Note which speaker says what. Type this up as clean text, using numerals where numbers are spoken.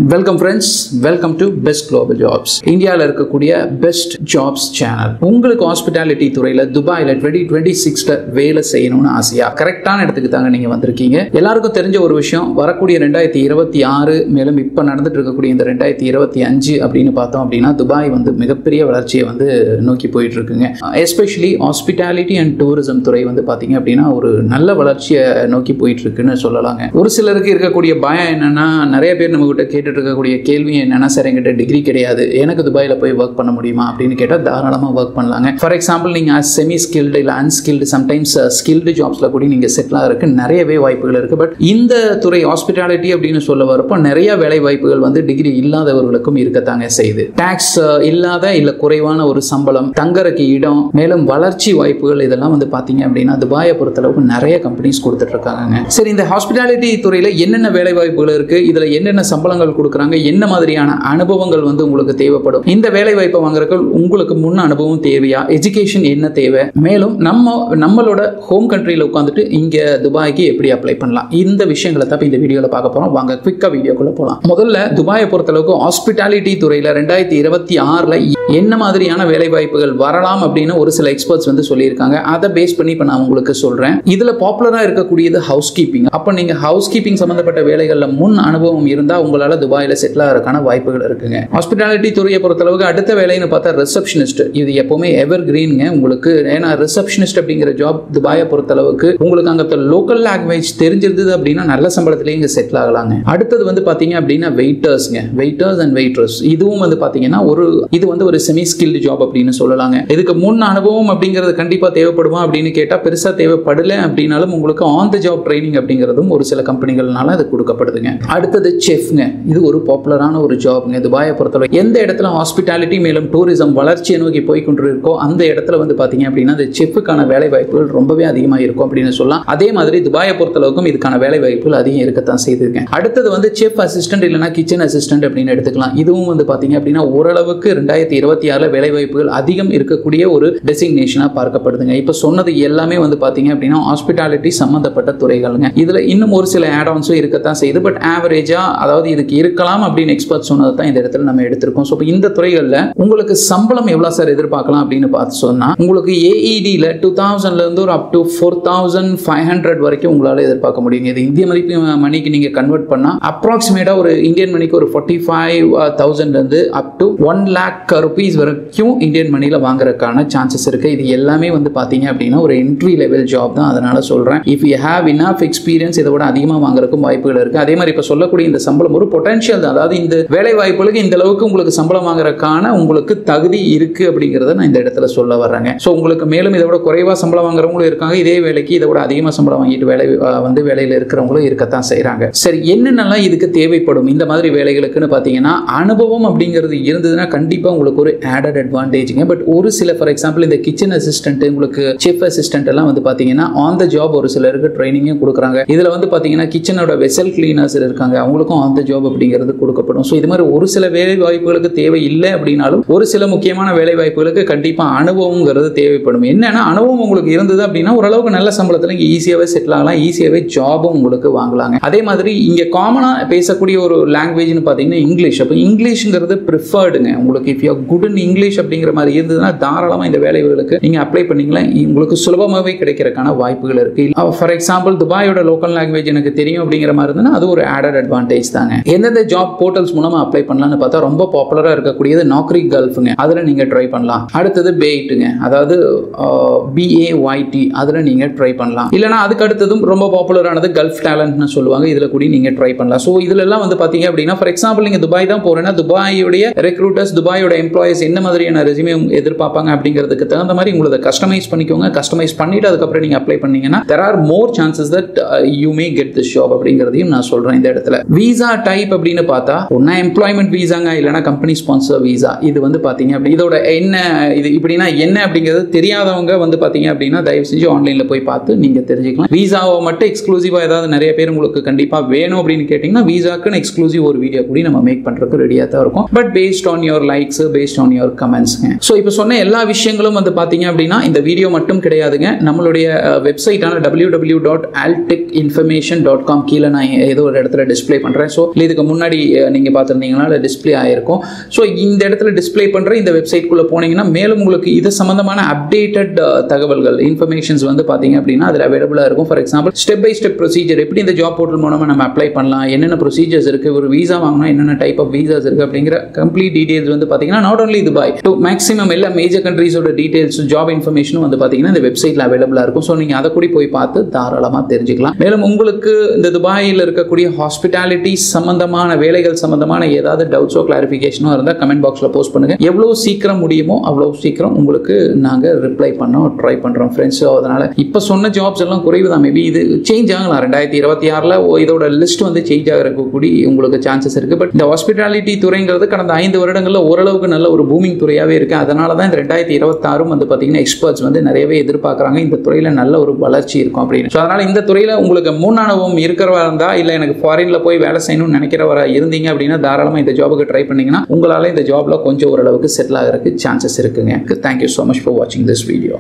Speaker 1: Welcome friends, welcome to Best Global Jobs. இந்தியாவில் இருக்கக்கூடிய best jobs channel. உங்களுக்கு hospitality துறையில் துபாயில் 2026 வேலை செய்யணும்னு ஆசையா கரெக்டான இடத்துக்கு தாங்க நீங்க வந்திருக்கீங்க. எல்லாருக்கும் தெரிஞ்ச ஒரு விஷயம், வரக்கூடிய 2026 மேலும் இப்ப நடந்துட்டு இருக்கக்கூடிய இந்த 2025 அப்படின்னு பார்த்தோம் அப்படின்னா துபாய் வந்து மிகப்பெரிய வளர்ச்சியை வந்து நோக்கி போயிட்டு இருக்குங்க. எஸ்பெஷலி ஹாஸ்பிட்டாலிட்டி அண்ட் டூரிசம் துறை வந்து பாத்தீங்க அப்படின்னா ஒரு நல்ல வளர்ச்சியை நோக்கி போயிட்டு இருக்குன்னு சொல்லலாங்க. ஒரு சிலருக்கு இருக்கக்கூடிய பயம் என்னன்னா, நிறைய பேர் நம்ம கிட்ட கேட்டுட்டு இருக்கக்கூடிய கேள்வி என்னன்னா, சார் என்கிட்ட டிகிரி கிடையாது, எனக்கு துபாயில போய் ஒர்க் பண்ண முடியுமா அப்படின்னு கேட்டா தாராளமா ஒர்க் பண்ணலாங்க. ஃபார் எக்ஸாம்பிள் நீங்க செமி ஸ்கில்டு இல்ல அன்ஸ்கில்டு சம்டைம்ஸ் ஸ்கில்டு ஜாப்ஸ்ல கூட நீங்க செட்டில் ஆகிறதுக்கு நிறையவே வாய்ப்புகள் இருக்கு. பட் இந்த துறை ஹாஸ்பிட்டாலிட்டி அப்படின்னு சொல்ல வரப்போ நிறைய வேலை வாய்ப்புகள் வந்து டிகிரி இல்லாதவர்களுக்கும் இருக்கத்தாங்க செய்யுது. டாக்ஸ் இல்லாத இல்ல குறைவான ஒரு சம்பளம், தங்கறதுக்கு இடம், மேலும் வளர்ச்சி வாய்ப்புகள் இதெல்லாம் வந்து பாத்தீங்க அப்படின்னா துபாயை பொறுத்தளவுக்கு நிறைய கம்பெனிஸ் கொடுத்துட்டு இருக்காங்க. சரி, இந்த ஹாஸ்பிட்டாலிட்டி துறையில என்னென்ன வேலை வாய்ப்புகள் இருக்கு, இதுல என்னென்ன சம்பளங்கள் கொடுக்குறாங்க, என்ன மாதிரியான அனுபவங்கள் வந்து உங்களுக்கு தேவைப்படும், இந்த வேலை வாய்ப்பை வாங்குறதுக்கு உங்களுக்கு முன்ன அனுபவம் தேவையா, எஜுகேஷன் என்ன தேவை, மேலும் நம்மளோட ஹோம் கண்ட்ரியில உட்காந்துட்டு இங்க துபாய்க்கு எப்படி அப்ளை பண்ணலாம், இந்த விஷயங்களை தான் இந்த வீடியோல பார்க்க போறோம். வாங்க குவிக்கா வீடியோக்குள்ள போலாம். முதல்ல துபாயை பொறுத்தளவுக்கு ஹாஸ்பிட்டாலிட்டி துறையில 2026ல என்ன மாதிரியான வேலை வாய்ப்புகள் வரலாம் அப்படின்னு ஒரு சில எக்ஸ்பர்ட்ஸ் வந்து சொல்லியிருக்காங்க. அதை பேஸ் பண்ணி இப்ப நான் உங்களுக்கு சொல்றேன். இதுல பாப்புலரா இருக்கக்கூடியது ஹவுஸ் கீப்பிங். அப்ப நீங்க ஹவுஸ் கீப்பிங் சம்பந்தப்பட்ட வேலைகள்ல முன் அனுபவம் இருந்தா உங்களால துபாயில செட்டில் ஆகிறதுக்கான வாய்ப்புகள் இருக்குங்க. ஹாஸ்பிட்டாலிட்டி துறையை பொறுத்தளவுக்கு அடுத்த வேலைன்னு பார்த்தா ரிசப்ஷனிஸ்ட். இது எப்பவுமே எவர் கிரீன்ங்க உங்களுக்கு. ஏன்னா ரிசப்ஷனிஸ்ட் அப்படிங்கிற ஜாப் துபாயை பொறுத்தளவுக்கு உங்களுக்கு அங்க லோக்கல் லாங்குவேஜ் தெரிஞ்சிருந்தது அப்படின்னா நல்ல சம்பளத்திலேயே இங்க செட்டில் ஆகலாங்க. அடுத்தது வந்து பாத்தீங்க அப்படின்னா வெயிட்டர்ஸ்ங்க, வெயிட்டர்ஸ் அண்ட் வெயிட்டர்ஸ். இதுவும் வந்து பாத்தீங்கன்னா இது வந்து ஒரு செமி ஸ்கில்டு ஜாப் அப்படின்னு சொல்லலாங்க. இதுக்கு முன் அனுபவம் அப்படிங்கிறது கண்டிப்பா தேவைப்படுமா அப்படின்னு கேட்டா பெருசா தேவைப்படல அப்படின்னாலும் உங்களுக்கு ஆன் தி ஜாப் ட்ரைனிங் அப்படிங்கிறதும் ஒரு சில கம்பெனிகள்னால அது கொடுக்கப்படுதுங்க. அடுத்தது செஃப்ங்க. இது ஒரு பாப்புலரான ஒரு ஜாப்ங்க துபாயை பொறுத்தவரை. எந்த இடத்துல ஹாஸ்பிட்டாலிட்டி மேலும் டூரிசம் வளர்ச்சியை நோக்கி போய் கொண்டிருக்கோ அந்த இடத்துல வந்து பாத்தீங்க அப்படின்னா அந்த செஃப்க்கான வேலை வாய்ப்புகள் ரொம்பவே அதிகமாக இருக்கும் அப்படின்னு சொல்லலாம். அதே மாதிரி துபாயை பொறுத்தளவுக்கும் இதுக்கான வேலை வாய்ப்புகள் அதிகம் இருக்கத்தான் செய்திருக்கேன். அடுத்தது வந்து செஃப் அசிஸ்டன்ட் இல்லைன்னா கிச்சன் அசிஸ்டன்ட் அப்படின்னு எடுத்துக்கலாம். இதுவும் வந்து பாத்தீங்க அப்படின்னா ஓரளவுக்கு 2026 வேலை வாய்ப்புகள் அதிகம் இருக்கக்கூடிய ஒரு டெசிக்னேஷனா பார்க்கப்படுதுங்க. இப்ப சொன்னது எல்லாமே வந்து பாத்தீங்க அப்படின்னா ஹாஸ்பிட்டாலிட்டி சம்பந்தப்பட்ட துறைகள்ங்க. இதுல இன்னும் ஒரு சில ஆட் ஆன்ஸும் இருக்கத்தான் செய்யுது. பட் ஆவரேஜா அதாவது இதுக்கு இருக்கலாம் அப்படின்னு எக்ஸ்பர்ட் சொன்னது தான் இந்த இடத்துல நம்ம எடுத்திருக்கோம். ஸோ இந்த துறைகள்ல உங்களுக்கு சம்பளம் எவ்வளவு சார் எதிர்பார்க்கலாம் அப்படின்னு பார்த்து சொன்னா உங்களுக்கு ஏஇடியில் 2000ல இருந்து ஒரு அப் டு 4500 வரைக்கும் உங்களால எதிர்பார்க்க முடியும். இது இந்திய மணிக்கு நீங்க கன்வெர்ட் பண்ணா அப்ராக்சிமேட்டா ஒரு இந்தியன் மணிக்கு ஒரு 45,000 இருந்து அப் டு 1 lakh rupees வரைக்கும் இந்தியன் மணியில வாங்குறதுக்கான சான்சஸ் இருக்கு. இது எல்லாமே வந்து பாத்தீங்க அப்படின்னா ஒரு என்ட்ரி லெவல் ஜாப் தான். அதனால சொல்றேன், if you have enough experience இதை விட அதிகமாக வாங்குறதுக்கும் வாய்ப்புகள் இருக்கு. அதே மாதிரி இப்ப சொல்லக்கூடிய இந்த சம்பளம் ஒரு பொட்டன்ஷியல் தான். அதாவது இந்த வேலை வாய்ப்புகளுக்கு இந்த அளவுக்கு உங்களுக்கு சம்பளம் வாங்குறதுக்கான உங்களுக்கு தகுதி இருக்கு அப்படிங்கறத நான் இந்த இடத்துல சொல்ல வர்றேங்க. ஸோ உங்களுக்கு மேலும் இதை விட குறைவா சம்பளம் வாங்குறவங்களும் இருக்காங்க, இதே வேலைக்கு இதை விட அதிகமாக சம்பளம் வாங்கிட்டு வேலையில இருக்கிறவங்களும் இருக்கத்தான் செய்யறாங்க. சரி, என்னென்னலாம் இதுக்கு தேவைப்படும் இந்த மாதிரி வேலைகளுக்குன்னு பாத்தீங்கன்னா அனுபவம் அப்படிங்கிறது இருந்ததுன்னா கண்டிப்பா உங்களுக்கு ஒரு ஆடட் அட்வான்டேஜ்ங்க. பட் ஒரு சில ஃபார் எக்ஸாம்பிள் இந்த கிச்சன் அசிஸ்டன்ட், உங்களுக்கு செஃப் அசிஸ்டன்ட் எல்லாம் வந்து பாத்தீங்கன்னா ஆன் த ஜாப் ஒரு சிலருக்கு ட்ரைனிங்கும் கொடுக்குறாங்க. இதுல வந்து பாத்தீங்கன்னா கிச்சனோட வெசல் கிளீனர்ஸ் இருக்காங்க, அவங்களுக்கும் ஆன் த ஜாப் அப்படிங்கிறது கொடுக்கப்படும். ஸோ இது மாதிரி ஒரு சில வேலை வாய்ப்புகளுக்கு தேவை இல்லை அப்படின்னாலும் ஒரு சில முக்கியமான வேலை வாய்ப்புகளுக்கு கண்டிப்பா அனுபவம்ங்கிறது தேவைப்படும். என்னன்னா அனுபவம் உங்களுக்கு இருந்தது அப்படின்னா ஓரளவுக்கு நல்ல சம்பளத்துல ஈஸியாவே செட்டில் ஆகலாம், ஈஸியாவே ஜாபும் உங்களுக்கு வாங்கலாங்க. அதே மாதிரி இங்க காமனா பேசக்கூடிய ஒரு லாங்குவேஜ்னு பாத்தீங்கன்னா இங்கிலீஷ். அப்போ இங்கிலீஷ்ங்கிறது ப்ரிஃபர்டுங்க. உங்களுக்கு if you good in English அப்படிங்கிற மாதிரி இருந்ததுன்னா தாராளமா இந்த வேலைகளுக்கு நீங்க அப்ளை பண்ணீங்களா உங்களுக்கு சுலபமாகவே கிடைக்கிறதுக்கான வாய்ப்புகள் இருக்கு. ஃபார் எக்ஸாம்பிள் துபாயோட லோக்கல் லாங்குவேஜ் எனக்கு தெரியும் அப்படிங்கிற மாதிரி இருந்ததுன்னா அது ஒரு ஆடட் அட்வான்டேஜ் தாங்க. எந்தெந்த ஜாப் போர்ட்டல்ஸ் மூலமா அப்ளை பண்ணலாம்னு பார்த்தா ரொம்ப பாப்புலரா இருக்கக்கூடியது நாக்ரி கல்ஃப்ங்க, அதுல நீங்க ட்ரை பண்ணலாம். அடுத்தது பேய்ட்டுங்க, அதாவது BAYT, அதுல நீங்க ட்ரை பண்ணலாம். இல்லைனா அதுக்கு அடுத்ததும் ரொம்ப பாப்புலரானது கல்ஃப் டேலண்ட்னு சொல்லுவாங்க, இதுல கூட நீங்க ட்ரை பண்ணலாம். ஸோ இதுல எல்லாம் வந்து பாத்தீங்க அப்படின்னா ஃபார் எக்ஸாம்பிள் நீங்க துபாய் தான் போறேன்னா துபாயோடைய ரெக்ரூட்டர்ஸ், துபாயோட எம்ப்ளாயிஸ் என்ன மாதிரியான ரெஸ்யூமே எதிர்பார்ப்பாங்க அப்படிங்கிறதுக்கு தகுந்த மாதிரி உங்களை கஸ்டமைஸ் பண்ணிக்கோங்க. கஸ்டமைஸ் பண்ணிட்டு அதுக்கப்புறம் நீங்க அப்ளை பண்ணீங்கன்னா there are more chances that you may get this job அப்படிங்கிறதையும் நான் சொல்றேன் இந்த இடத்துல. விசா டைப் அப்படின்னு பார்த்தா ஒன்னா எம்ப்ளாய்மெண்ட் விசாங்க, இல்லைனா கம்பெனி ஸ்பான்சர் விசா. இது வந்து பாத்தீங்க அப்படி இதோட என்ன இது இப்படின்னா என்ன அப்படிங்கிறது தெரியாதவங்க வந்து பாத்தீங்க அப்படின்னா தயவு செஞ்சு ஆன்லைன்ல போய் பார்த்து நீங்க தெரிஞ்சுக்கலாம். விசாவை மட்டும் எக்ஸ்க்ளூசிவா ஏதாவது நிறைய பேர் உங்களுக்கு கண்டிப்பா வேணும் அப்படின்னு கேட்டீங்கன்னா விசாக்குன்னு எக்ஸ்க்ளூசிவ் ஒரு வீடியோ கூட நம்ம மேக் பண்றதுக்கு ரெடியா தான் இருக்கும். But based on your likes, based on your கமெண்ட்ஸ்ங்க. ஸோ இப்போ சொன்ன எல்லா விஷயங்களும் வந்து பாத்தீங்க அப்படின்னா இந்த வீடியோ மட்டும் கிடையாதுங்க. நம்மளுடைய வெப்சைட்டான www.altechinformation.com கீழே நான் ஏதோ ஒரு இடத்துல டிஸ்பிளே பண்றேன். ஸோ இதுக்கு முன்னாடி நீங்கள் பார்த்துருந்தீங்கன்னா டிஸ்பிளே ஆகிருக்கும். ஸோ இந்த இடத்துல டிஸ்பிளே பண்ணுற இந்த வெப்சைட்குள்ளே போனீங்கன்னா மேலும் உங்களுக்கு இது சம்மந்தமான அப்டேட்டட் தகவல்கள் இன்ஃபர்மேஷன்ஸ் வந்து பார்த்தீங்க அப்படின்னா அதில் அவைலபிளாக இருக்கும். For example step by step procedure எப்படி இந்த ஜாப் போர்ட்டல் மூலமாக நம்ம அப்ளை பண்ணலாம், என்னென்ன ப்ரொசீஜர்ஸ் இருக்குது, ஒரு வீசா வாங்கினா என்னென்ன டைப் ஆஃப் வீசாஸ் இருக்குது அப்படிங்கிற கம்ப்ளீட் டீடைல்ஸ் வந்து பார்த்தீங்கன்னா not only Dubai to maximum எல்லா மேஜர் கண்ட்ரீஸோட டீடைல்ஸ் ஜாப் இன்ஃபர்மேஷனும் வந்து பார்த்தீங்கன்னா இந்த வெப்சைட்டில் அவைலபிளாக இருக்கும். ஸோ நீங்கள் அதை கூட போய் பார்த்து தாராளமாக தெரிஞ்சுக்கலாம். மேலும் உங்களுக்கு இந்த துபாயில் இருக்கக்கூடிய ஹாஸ்பிட்டாலிட்டி சம்பந்தமான வேலைகள் சம்பந்தமான ஏதாவது டவுட்ஸோ கிளாரிஃபிகேஷனோ இருந்தால் கமெண்ட் பாக்ஸில் போஸ்ட் பண்ணுங்க. எவ்வளோ சீக்கிரம் முடியுமோ அவ்வளோ சீக்கிரம் உங்களுக்கு நாங்கள் ரிப்ளை பண்ண ட்ரை பண்ணுறோம் ஃப்ரெண்ட்ஸ். அதனால இப்போ சொன்ன ஜாப்ஸ் எல்லாம் குறைவு தான். மேபி இது சேஞ்ச் ஆகலாம். 2026 இதோட லிஸ்ட் வந்து சேஞ்ச் ஆகிறக்கூடிய உங்களுக்கு சான்சஸ் இருக்கு. பட் இந்த ஹாஸ்பிட்டாலிட்டி துறைங்கிறது கடந்த 5 வருடங்களில் ஓரளவுக்கு நல்ல ஒரு பூமிங் துறையாகவே இருக்கு. அதனால தான் இந்த 2026 வந்து பார்த்தீங்கன்னா எக்ஸ்பர்ட்ஸ் வந்து நிறையவே எதிர்பார்க்குறாங்க இந்த துறையில் நல்ல ஒரு வளர்ச்சி இருக்கும் அப்படின்னு. ஸோ அதனால இந்த துறையில் உங்களுக்கு முன் அனுபவம் இருக்கிறவா இருந்தால் இல்லை எனக்கு ஃபாரின்ல போய் வேலை செய்யணும்னு நினைக்கிறவரா இருந்தீங்க அப்படின்னா தாராளமாக இந்த ஜாபுக்கு ட்ரை பண்ணீங்கன்னா உங்களால் இந்த ஜாப்ல கொஞ்சம் ஓரளவுக்கு செட்டில் ஆகிறதுக்கு சான்சஸ் இருக்குங்க. தேங்க்யூ ஸோ மச் ஃபார் வாட்சிங் திஸ் வீடியோ.